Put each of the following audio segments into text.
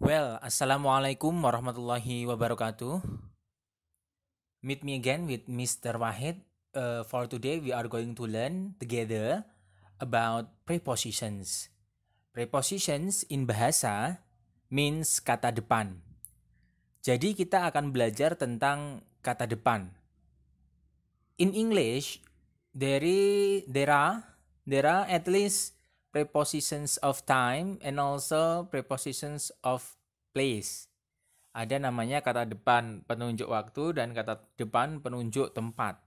Assalamualaikum warahmatullahi wabarakatuh. Meet me again with Mr. Wahid. For today, we are going to learn together about prepositions. Prepositions in bahasa means kata depan. Jadi kita akan belajar tentang kata depan. In English, there are at least prepositions of time and also prepositions of place. Ada namanya kata depan penunjuk waktu dan kata depan penunjuk tempat.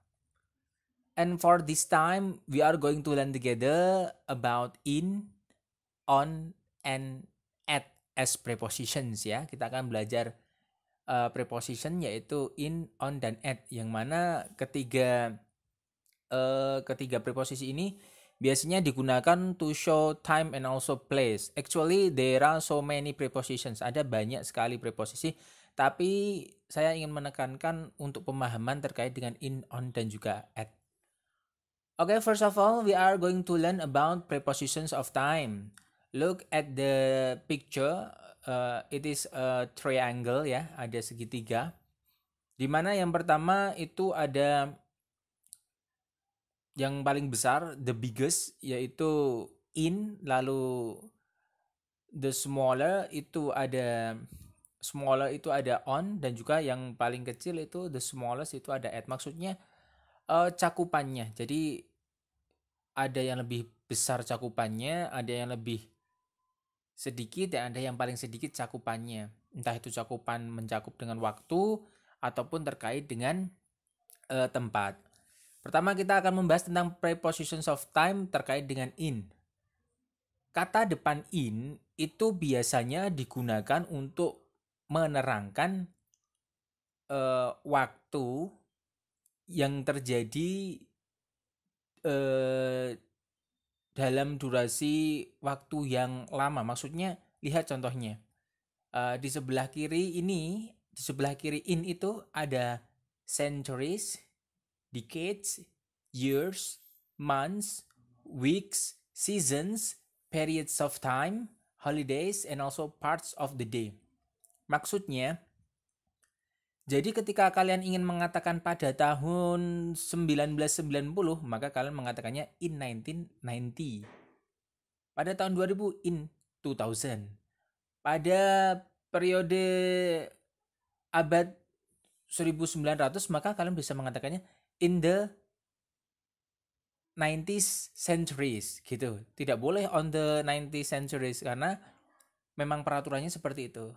And for this time, we are going to learn together about in, on, and at as prepositions ya. Kita akan belajar preposition yaitu in, on, dan at. Yang mana ketiga preposisi ini biasanya digunakan to show time and also place. Actually, there are so many prepositions. Ada banyak sekali preposisi, tapi saya ingin menekankan untuk pemahaman terkait dengan in, on, dan juga at. Okay, first of all, we are going to learn about prepositions of time. Look at the picture. It is a triangle ya, ada segitiga. Dimana yang pertama itu ada yang paling besar, the biggest, yaitu in, lalu the smaller itu ada on, dan juga yang paling kecil itu the smallest itu ada at. Maksudnya cakupannya. Jadi ada yang lebih besar cakupannya, ada yang lebih sedikit, dan ada yang paling sedikit cakupannya. Entah itu cakupan mencakup dengan waktu ataupun terkait dengan tempat. Pertama kita akan membahas tentang prepositions of time terkait dengan in. Kata depan in itu biasanya digunakan untuk menerangkan waktu yang terjadi dalam durasi waktu yang lama. Maksudnya lihat contohnya. Di sebelah kiri in itu ada centuries, decades, years, months, weeks, seasons, periods of time, holidays, and also parts of the day. Maksudnya, jadi ketika kalian ingin mengatakan pada tahun 1990, maka kalian mengatakannya in 1990. Pada tahun 2000, in 2000. Pada periode abad 1900, maka kalian bisa mengatakannya in the 90s centuries gitu. Tidak boleh on the 90s centuries karena memang peraturannya seperti itu.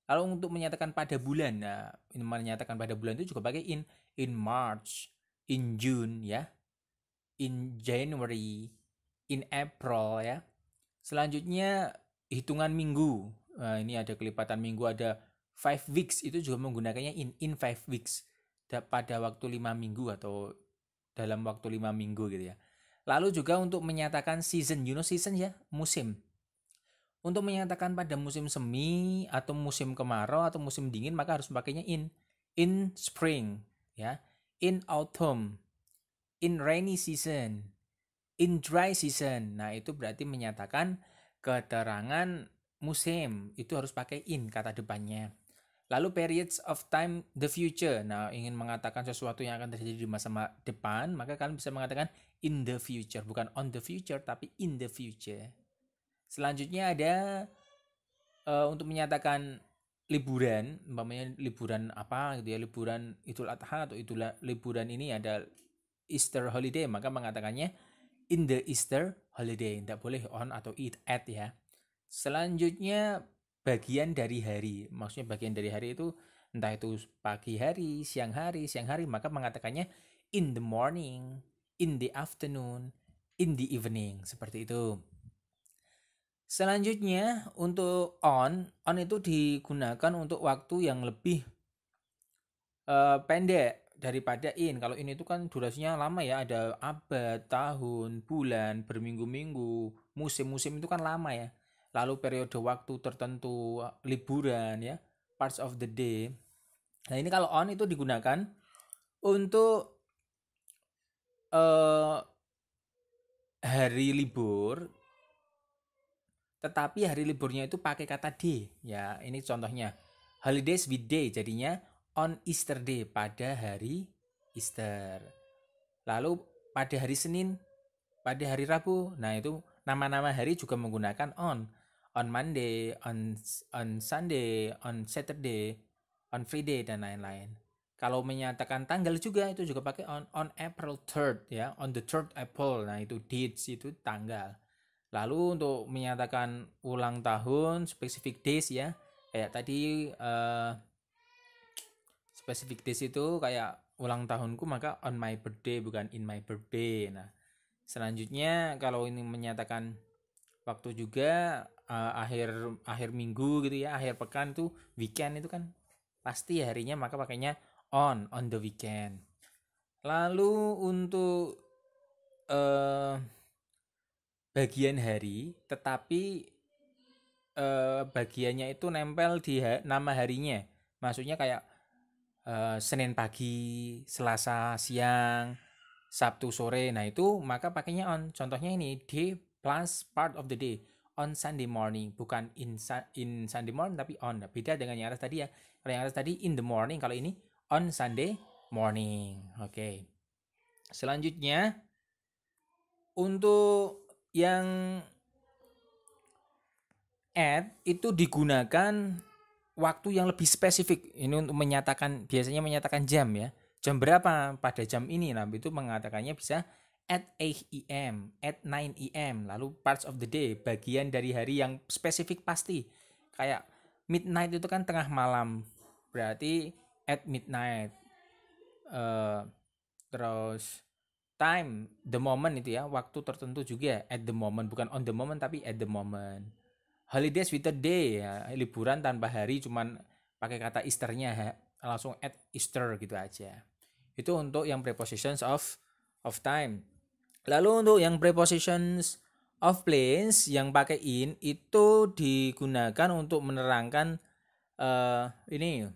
Kalau untuk menyatakan pada bulan, nah menyatakan pada bulan itu juga pakai in March, in June ya, in January, in April ya. Selanjutnya hitungan minggu. Nah, ini ada kelipatan minggu, ada 5 weeks, itu juga menggunakannya in 5 weeks. Pada waktu 5 minggu atau dalam waktu 5 minggu gitu ya. Lalu juga untuk menyatakan season, you know season ya, musim. Untuk menyatakan pada musim semi atau musim kemarau atau musim dingin, maka harus pakainya in spring ya, in autumn, in rainy season, in dry season. Nah, itu berarti menyatakan keterangan musim, itu harus pakai in kata depannya. Lalu periods of time, the future. Nah, ingin mengatakan sesuatu yang akan terjadi di masa depan, maka kalian bisa mengatakan in the future, bukan on the future tapi in the future. Selanjutnya ada untuk menyatakan liburan, umpamanya liburan apa gitu ya, liburan Idul Adha atau liburan ini ada Easter holiday, maka mengatakannya in the Easter holiday. Tidak boleh on atau at ya. Selanjutnya bagian dari hari. Maksudnya bagian dari hari itu entah itu pagi hari, siang hari, maka mengatakannya in the morning, in the afternoon, in the evening, seperti itu. Selanjutnya untuk on itu digunakan untuk waktu yang lebih pendek daripada in. Kalau in itu kan durasinya lama ya, ada abad, tahun, bulan, berminggu-minggu, musim-musim itu kan lama ya. Lalu periode waktu tertentu, liburan ya, parts of the day. Nah, ini kalau on itu digunakan untuk hari libur tetapi hari liburnya itu pakai kata day. Ya, ini contohnya. Holidays with day jadinya on Easter day, pada hari Easter. Lalu pada hari Senin, pada hari Rabu. Nah, itu nama-nama hari juga menggunakan on Monday, on Sunday, on Saturday, on Friday dan lain-lain. Kalau menyatakan tanggal juga itu juga pakai on April 3rd ya, on the 3rd April. Nah, itu dates, itu tanggal. Lalu untuk menyatakan ulang tahun, specific days ya. Kayak tadi specific days itu kayak ulang tahunku maka on my birthday bukan in my birthday. Nah, selanjutnya kalau ini menyatakan waktu juga akhir minggu gitu ya, akhir pekan tuh weekend itu kan pasti harinya maka pakainya on the weekend. Lalu untuk bagian hari tetapi bagiannya itu nempel di nama harinya. Maksudnya kayak Senin pagi, Selasa siang, Sabtu sore. Nah, itu maka pakainya on. Contohnya ini day plus part of the day on Sunday morning, bukan in Sunday morning tapi on. Beda dengan yang atas tadi ya. Kalau yang atas tadi in the morning, kalau ini on Sunday morning. Oke. Selanjutnya untuk yang at itu digunakan waktu yang lebih spesifik. Ini untuk menyatakan, biasanya menyatakan jam ya. Jam berapa pada jam ini. Nah, itu mengatakannya bisa at 8 AM, at 9 AM. Lalu parts of the day, bagian dari hari yang spesifik pasti. Kayak midnight itu kan tengah malam. Berarti at midnight. Terus time, the moment itu ya, waktu tertentu juga at the moment, bukan on the moment tapi at the moment. Holidays with a day ya, liburan tanpa hari, cuman pakai kata Easter-nya ya, langsung at Easter gitu aja. Itu untuk yang prepositions of time. Lalu untuk yang prepositions of place yang pakai in itu digunakan untuk menerangkan ini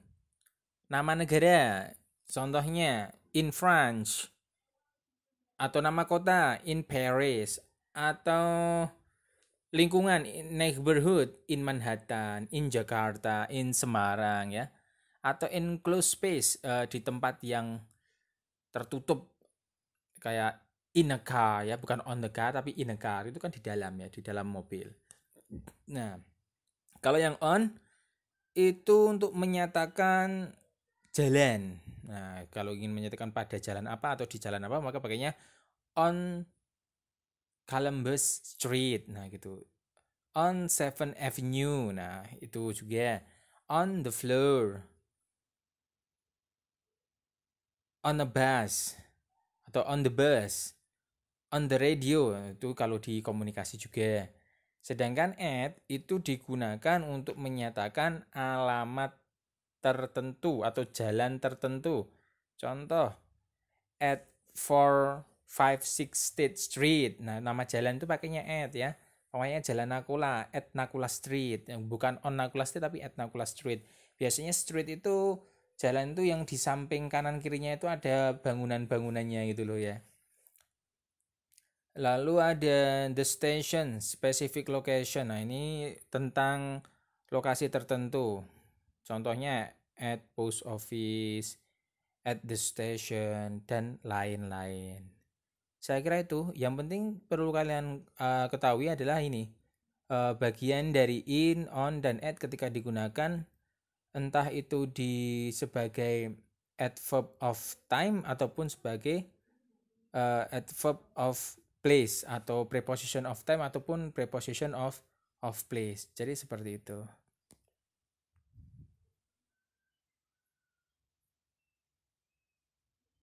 nama negara. Contohnya in France, atau nama kota in Paris, atau lingkungan neighborhood in Manhattan, in Jakarta, in Semarang ya, atau in closed space di tempat yang tertutup kayak in a car ya, bukan on the car tapi in a car, itu kan di dalam ya, di dalam mobil. Nah, kalau yang on itu untuk menyatakan jalan. Nah, kalau ingin menyatakan pada jalan apa atau di jalan apa maka pakainya on Columbus Street. Nah, gitu. On 7th Avenue. Nah, itu juga on the floor. On a bus atau on the bus. On the radio, itu kalau di komunikasi juga. Sedangkan at itu digunakan untuk menyatakan alamat tertentu atau jalan tertentu. Contoh, at 456 State Street. Nah, nama jalan itu pakainya at ya. Pokoknya jalan Nakula, at Nakula Street. Bukan on Nakula Street tapi at Nakula Street. Biasanya street itu jalan itu yang di samping kanan kirinya itu ada bangunan-bangunannya gitu loh ya. Lalu ada the station, specific location. Nah, ini tentang lokasi tertentu. Contohnya at post office, at the station, dan lain-lain. Saya kira itu. Yang penting perlu kalian ketahui adalah ini. Bagian dari in, on, dan at ketika digunakan, entah itu sebagai adverb of time ataupun sebagai adverb of place, atau preposition of time ataupun preposition of place. Jadi seperti itu.